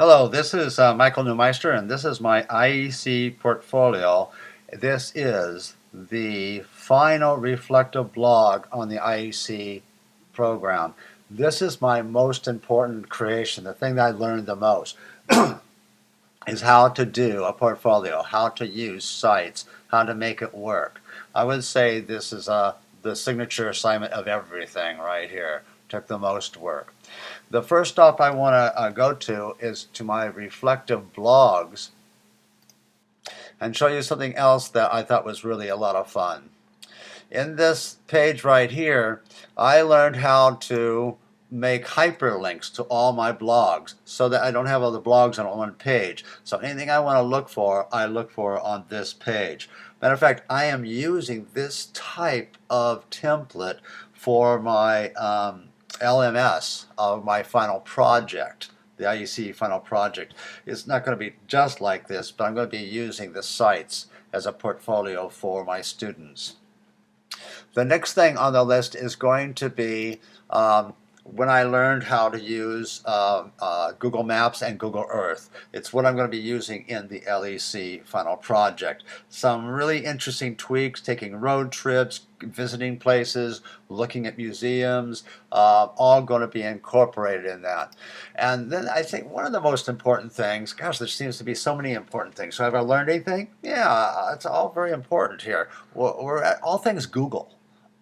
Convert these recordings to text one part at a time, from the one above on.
Hello, this is Michael Neumeister, and this is my IEC portfolio. This is the final reflective blog on the IEC program. This is my most important creation, the thing that I learned the most, is how to do a portfolio, how to use sites, how to make it work. I would say this is the signature assignment of everything right here. Took the most work. The first stop I want to go to is to my reflective blogs and show you something else that I thought was really a lot of fun. In this page right here, I learned how to make hyperlinks to all my blogs so that I don't have all the blogs on one page. So anything I want to look for, I look for on this page. Matter of fact, I am using this type of template for my LMS of my final project. The IEC Final Project is not going to be just like this, but I'm going to be using the sites as a portfolio for my students. The next thing on the list is going to be when I learned how to use Google Maps and Google Earth. It's what I'm going to be using in the LEC Final Project. Some really interesting tweaks, taking road trips, visiting places, looking at museums, all going to be incorporated in that. And then I think one of the most important things, gosh, there seems to be so many important things. So have I learned anything? Yeah, it's all very important here. We're at all things Google.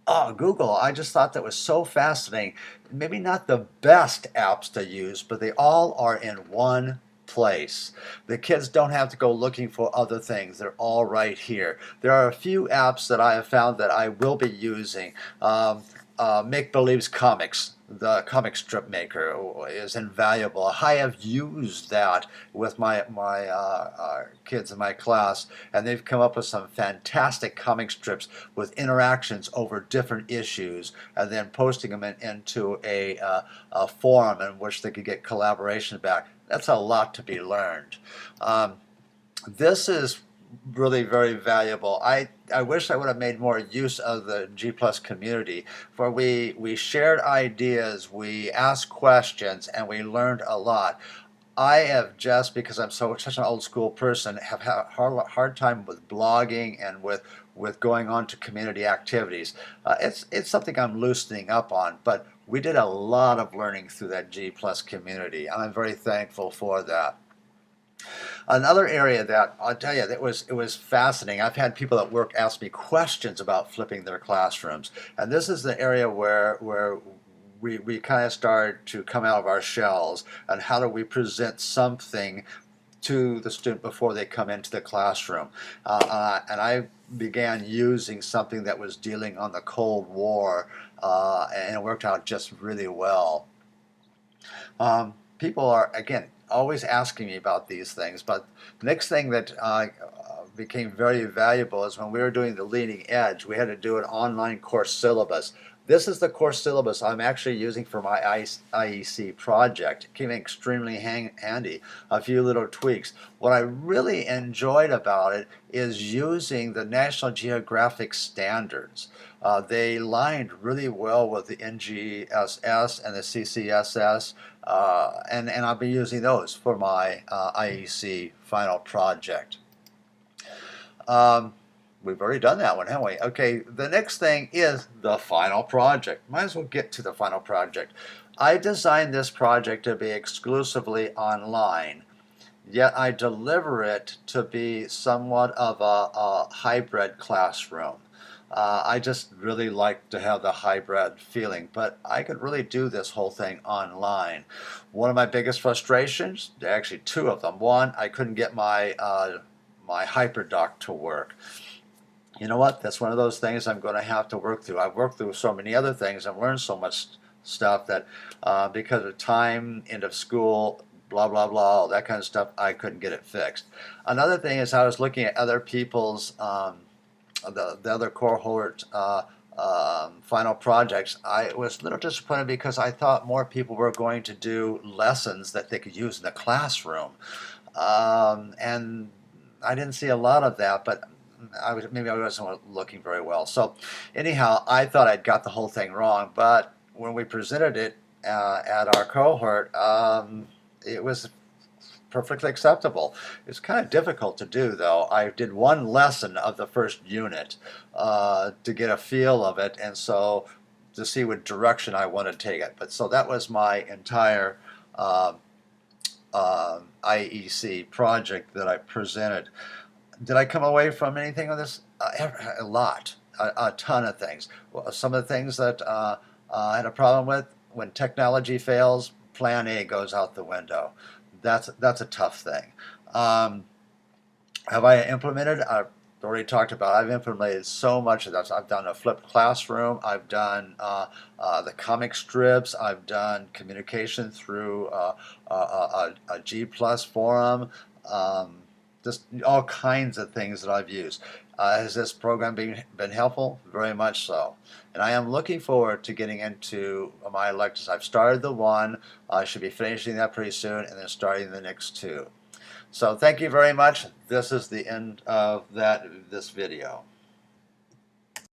Oh, Google, I just thought that was so fascinating. Maybe not the best apps to use, but they all are in one place. The kids don't have to go looking for other things. They're all right here. There are a few apps that I have found that I will be using. Make Believe's Comics, the comic strip maker, is invaluable. I have used that with my kids in my class, and they've come up with some fantastic comic strips with interactions over different issues, and then posting them into a forum in which they could get collaboration back. That's a lot to be learned. This is really very valuable. I wish I would have made more use of the G Plus community, for we shared ideas, we asked questions, and we learned a lot. I have just, because I'm such an old school person, have had a hard time with blogging and with going on to community activities. It's something I'm loosening up on, but we did a lot of learning through that G Plus community, and I'm very thankful for that. Another area that I'll tell you it was fascinating. I've had people at work ask me questions about flipping their classrooms, and this is the area where we kind of started to come out of our shells, and how do we present something to the student before they come into the classroom. And I began using something that was dealing on the Cold War, and it worked out just really well. People are, again, always asking me about these things, but the next thing that became very valuable is when we were doing the leading edge, we had to do an online course syllabus. This is the course syllabus I'm actually using for my IEC project. It came in extremely handy, a few little tweaks. What I really enjoyed about it is using the National Geographic standards. They lined really well with the NGSS and the CCSS, and I'll be using those for my IEC final project. We've already done that one, haven't we? Okay, the next thing is the final project. Might as well get to the final project. I designed this project to be exclusively online, yet I deliver it to be somewhat of a hybrid classroom. I just really like to have the hybrid feeling, but I could really do this whole thing online. One of my biggest frustrations, actually two of them. One, I couldn't get my HyperDoc to work. You know what? That's one of those things I'm going to have to work through. I've worked through so many other things and learned so much stuff that because of time, end of school, blah, blah, blah, all that kind of stuff, I couldn't get it fixed. Another thing is I was looking at other people's, the other cohort final projects. I was a little disappointed because I thought more people were going to do lessons that they could use in the classroom. And I didn't see a lot of that, but maybe I wasn't looking very well. So anyhow, I thought I'd got the whole thing wrong, but when we presented it at our cohort, it was perfectly acceptable. It's kind of difficult to do, though. I did one lesson of the first unit to get a feel of it, and so to see what direction I want to take it. But so that was my entire IEC project that I presented. Did I come away from anything on this? A lot, a ton of things. Well, some of the things that I had a problem with, when technology fails, Plan A goes out the window. That's a tough thing. Have I implemented? I've already talked about. I've implemented so much of that. I've done a flipped classroom. I've done the comic strips. I've done communication through a G Plus forum. Just all kinds of things that I've used. Has this program been helpful? Very much so. And I am looking forward to getting into my electives. I've started the one. I should be finishing that pretty soon and then starting the next two. So thank you very much. This is the end of this video.